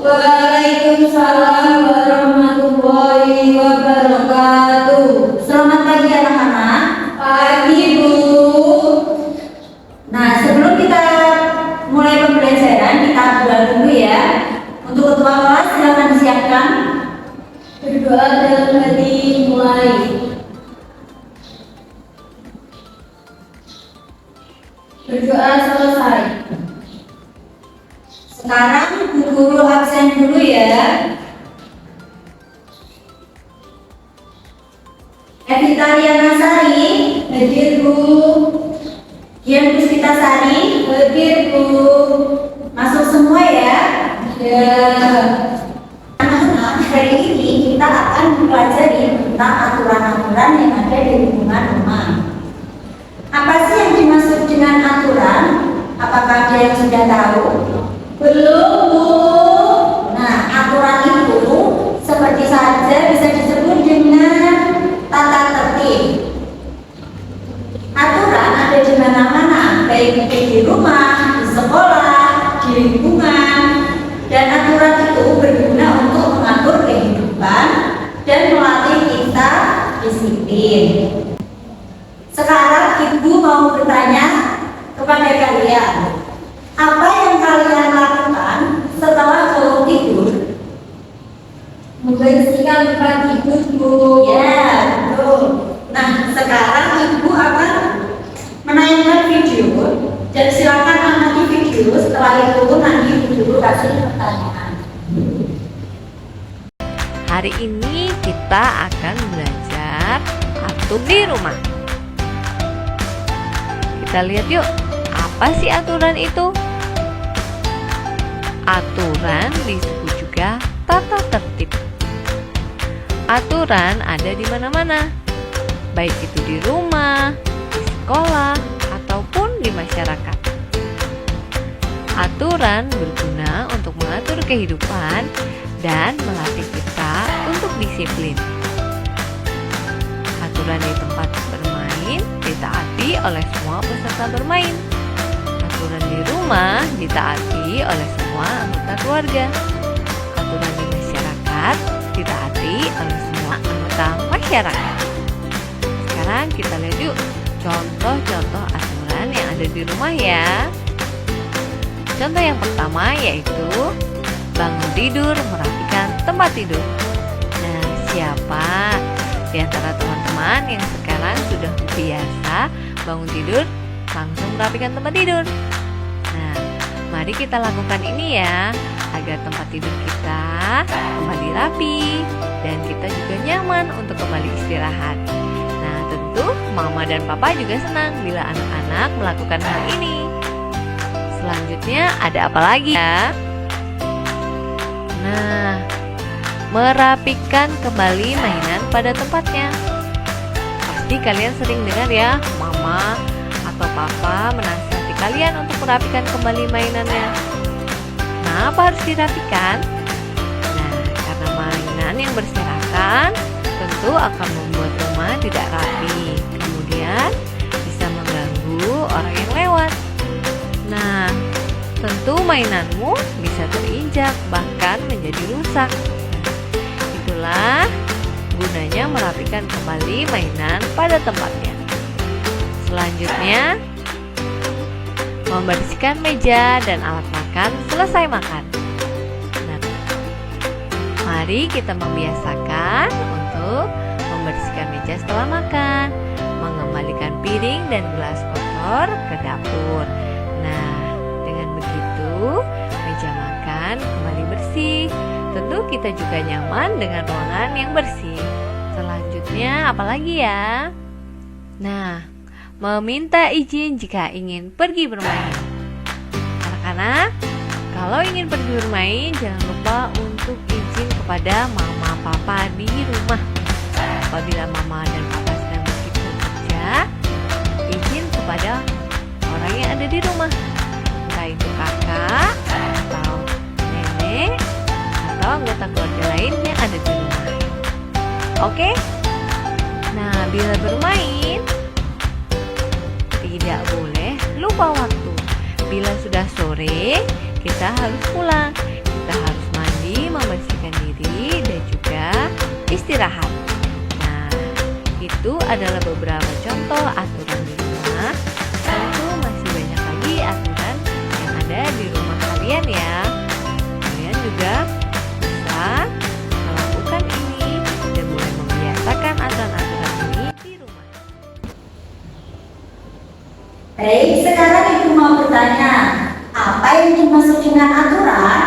Waalaikumsalam warahmatullahi wabarakatuh. Selamat pagi anak-anak. Pagi Bu. Nah, sebelum kita mulai pembelajaran, kita berdoa dulu ya. Untuk ketua kelas silakan disiapkan. Berdoa dalam hati mulai. Berdoa selesai. Sekarang Bu Guru absen dulu ya. Evita Riana Sari, hadir Bu. Dian Puspitasari, hadir Bu. Masuk semua ya. Ya. Anak-anak, hari ini kita akan mempelajari tentang aturan-aturan yang ada di lingkungan rumah. Apa sih yang dimaksud dengan aturan? Apakah ada yang sudah tahu? Belum Bu. Nah, aturan itu seperti saja bisa disebut dengan tata tertib. Aturan ada di mana-mana, baik di rumah, di sekolah, di lingkungan. Dan aturan itu berguna untuk mengatur kehidupan dan melatih kita disiplin. Sekarang Ibu mau bertanya kepada kalian, apa yang kalian lakukan setelah bangun tidur? Membersihkan tempat tidur Bu. Ya, betul. Nah, sekarang Ibu akan menayangkan video dan silakan amati video. Setelah itu nanti Ibu kasih pertanyaan. Hari ini kita akan belajar atur di rumah. Kita lihat yuk, apa sih aturan itu? Aturan disebut juga tata tertib. Aturan ada di mana-mana, baik itu di rumah, di sekolah, ataupun di masyarakat. Aturan berguna untuk mengatur kehidupan dan melatih kita untuk disiplin. Aturan di tempat bermain ditaati oleh semua peserta bermain. Aturan di rumah ditaati oleh semua anggota keluarga. Aturan di masyarakat ditaati oleh semua anggota masyarakat. Sekarang kita lihat yuk contoh-contoh aturan yang ada di rumah ya. Contoh yang pertama yaitu bangun tidur merapikan tempat tidur. Nah, siapa di antara teman-teman yang sekarang sudah biasa bangun tidur langsung merapikan tempat tidur? Nah, mari kita lakukan ini ya, agar tempat tidur kita kembali rapi dan kita juga nyaman untuk kembali istirahat. Nah, tentu mama dan papa juga senang bila anak-anak melakukan hal ini. Selanjutnya ada apa lagi ya? Nah, merapikan kembali mainan pada tempatnya. Pasti kalian sering dengar ya, mama atau papa menasihati kalian untuk merapikan kembali mainannya. Kenapa harus dirapikan? Nah, karena mainan yang berserakan tentu akan membuat rumah tidak rapi. Kemudian bisa mengganggu orang yang lewat. Nah, tentu mainanmu bisa terinjak bahkan menjadi rusak. Itulah gunanya merapikan kembali mainan pada tempatnya. Selanjutnya, membersihkan meja dan alat makan selesai makan. Nah, mari kita membiasakan untuk membersihkan meja setelah makan, mengembalikan piring dan gelas kotor ke dapur. Nah, dengan begitu meja makan kembali bersih. Tentu kita juga nyaman dengan ruangan yang bersih. Selanjutnya apalagi ya? Nah, meminta izin jika ingin pergi bermain. Anak-anak, kalau ingin pergi bermain jangan lupa untuk izin kepada mama papa di rumah. Apabila mama dan papa sedang bekerja, izin kepada orang yang ada di rumah, entah itu kakak atau nenek atau anggota keluarga lain yang ada di rumah. Oke? Nah, bila bermain tidak boleh lupa waktu. Bila sudah sore, kita harus pulang. Kita harus mandi mandi, membersihkan diri, dan juga istirahat. Nah, itu adalah beberapa contoh aturan di rumah. Tentu masih banyak lagi aturan yang ada di rumah kalian ya. Kalian juga bisa melakukan ini dan mulai membiasakan aturan-aturan ini di rumah. Baik, sekarang Ibu mau bertanya, apa yang dimaksud dengan aturan?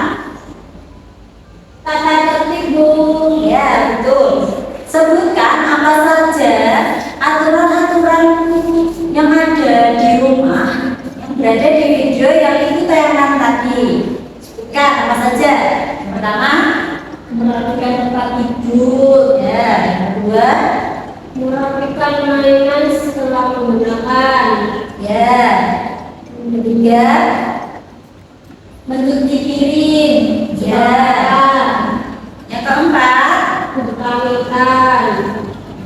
Tata tertib, Bu. Ya, betul. Sebutkan apa saja aturan-aturan yang ada di rumah yang berada di video yang Ibu tayangkan tadi. Sebutkan apa saja. Yang pertama, Merapikan tempat tidur, ya. Yang kedua, merapikan mainan setelah menggunakan, ya. Yang ketiga, mencuci piring, ya. Yang keempat, berpamitan,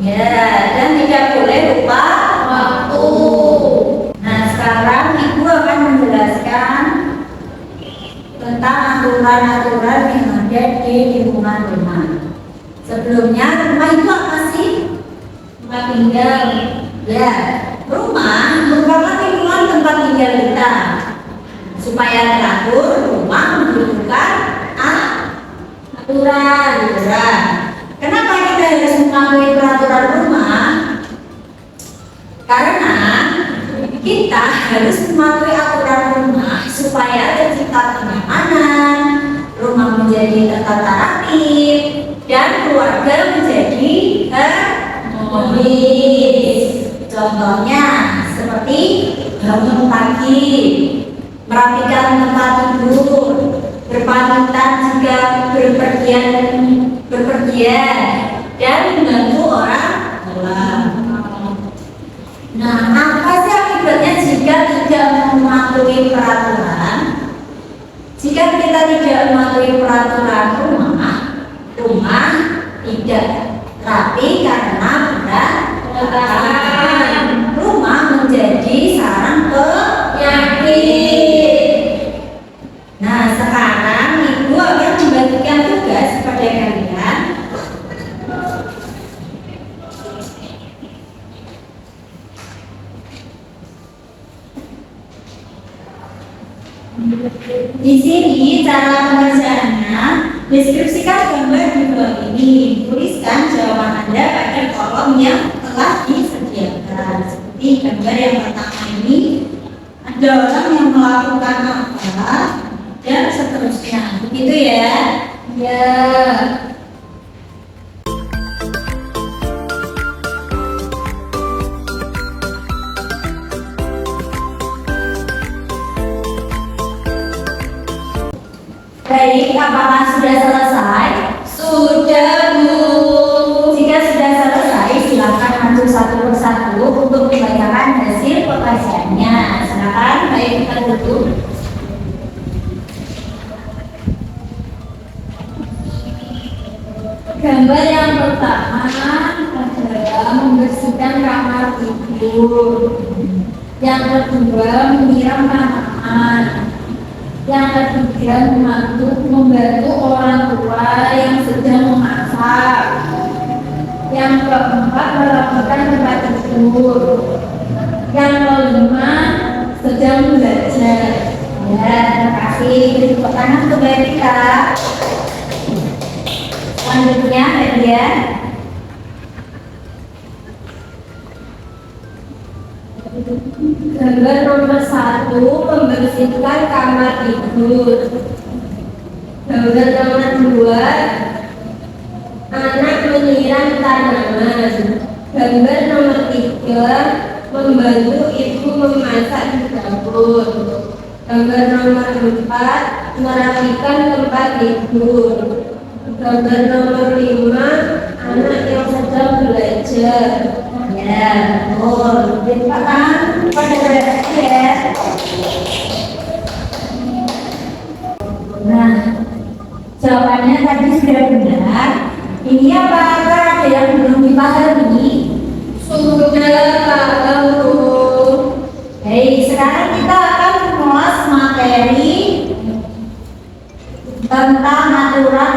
ya. Dan tidak boleh lupa waktu. Nah, sekarang Ibu akan menjelaskan tentang aturan-aturan yang ada di lingkungan rumah. Sebelumnya, rumah itu apa sih? Tempat tinggal, Ya, rumah merupakan lingkungan tempat tinggal kita. Supaya teratur, rumah membutuhkan aturan. aturan. Kenapa kita harus mematuhi peraturan rumah? Karena kita harus mematuhi aturan rumah supaya tercipta kenyamanan, rumah menjadi tertata rapi, dan keluarga menjadi harmonis. Contohnya seperti bangun pagi, merapikan tempat tidur, berpamitan jika berpergian, dan membantu orang tua. Nah, apa sih akibatnya jika tidak mematuhi peraturan? Jika kita tidak mematuhi peraturan rumah tidak rapi karena berantakan. Rumah menjadi sarang penyakit. Nah, sekarang Ibu akan membagikan tugas kepada kalian. Di sini cara pengerjaannya, deskripsikan gambar di bawah ini. Tuliskan jawaban Anda pada kolom yang telah disediakan. Seperti gambar yang pertama ini, ada orang yang melakukan apa dan seterusnya. Begitu ya? Ya. Baik, apakah sudah selesai? Sudah, Bu. Jika sudah selesai, silakan maju satu persatu untuk membacakan hasil pekerjaannya. Silakan, baik kita duduk. Gambar yang pertama adalah membersihkan kamar tidur. Yang kedua, menyiram tanaman. Yang ketiga, membantu orang tua yang sedang memasak. Yang keempat, merapikan tempat tidur. Yang kelima, sedang belajar. Ya, terima kasih. Tepuk tangan untuk Mbak Rika. Selanjutnya, Mbak Dia. Gambar nomor 1, membersihkan kamar tidur. Gambar nomor 2, anak menyiram tanaman. Gambar nomor 3, membantu ibu memasak di dapur. Gambar nomor 4, merapikan tempat tidur. Gambar nomor 5, anak yang sedang belajar. Ya, betul. Terima kasih pada Mbak ya. Nah, jawabannya tadi sudah benar. Ini apakah ada yang belum dipahami? Sudah tahu. Baik, sekarang kita akan mengulas materi tentang aturan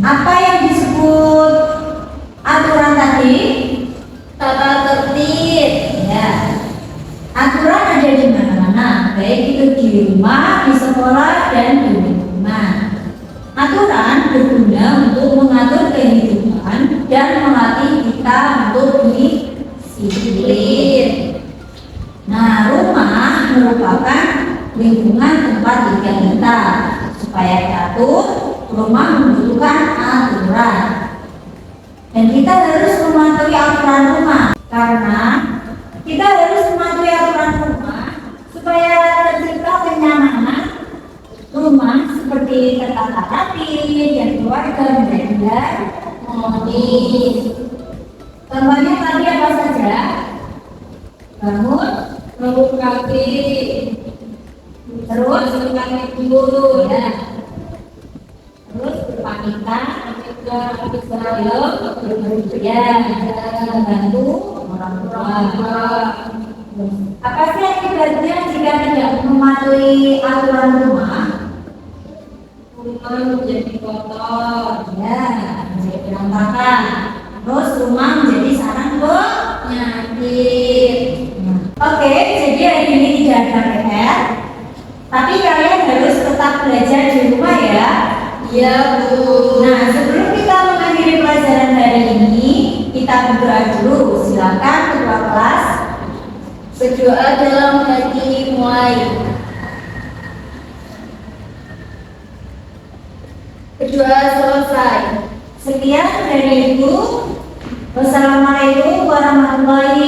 Apa yang disebut aturan tadi? Tata tertib. Ya. Aturan ada di mana-mana, baik itu di rumah, di sekolah, dan di lingkungan. Aturan berguna untuk mengatur kehidupan dan melatih kita untuk disiplin. Nah, rumah merupakan lingkungan tempat tinggal kita. Supaya teratur, rumah membutuhkan aturan. Dan kita harus mematuhi aturan rumah, karena kita harus mematuhi aturan rumah supaya tercipta kenyamanan rumah seperti tertata rapi dan keluarga menjadi harmonis. Contohnya tadi apa saja? Bangun, Rapi. terus Dulu. ya, terus berpamitan, ya, membantu orang tua. Apa sih akibatnya jika tidak mematuhi aturan rumah? Rumah menjadi kotor. Ya, menjadi berantakan. Terus rumah menjadi sarang penyakit. Oke, jadi hari ini tidak ada PR, tapi kalian harus tetap belajar di rumah ya. Iya, Bu. Nah, sebelum kita mengakhiri pelajaran hari ini, kita berdoa dulu. Silakan ketua kelas. Berdoa dalam hati mulai. Berdoa selesai. Sekian dari Ibu. Wassalamualaikum warahmatullahi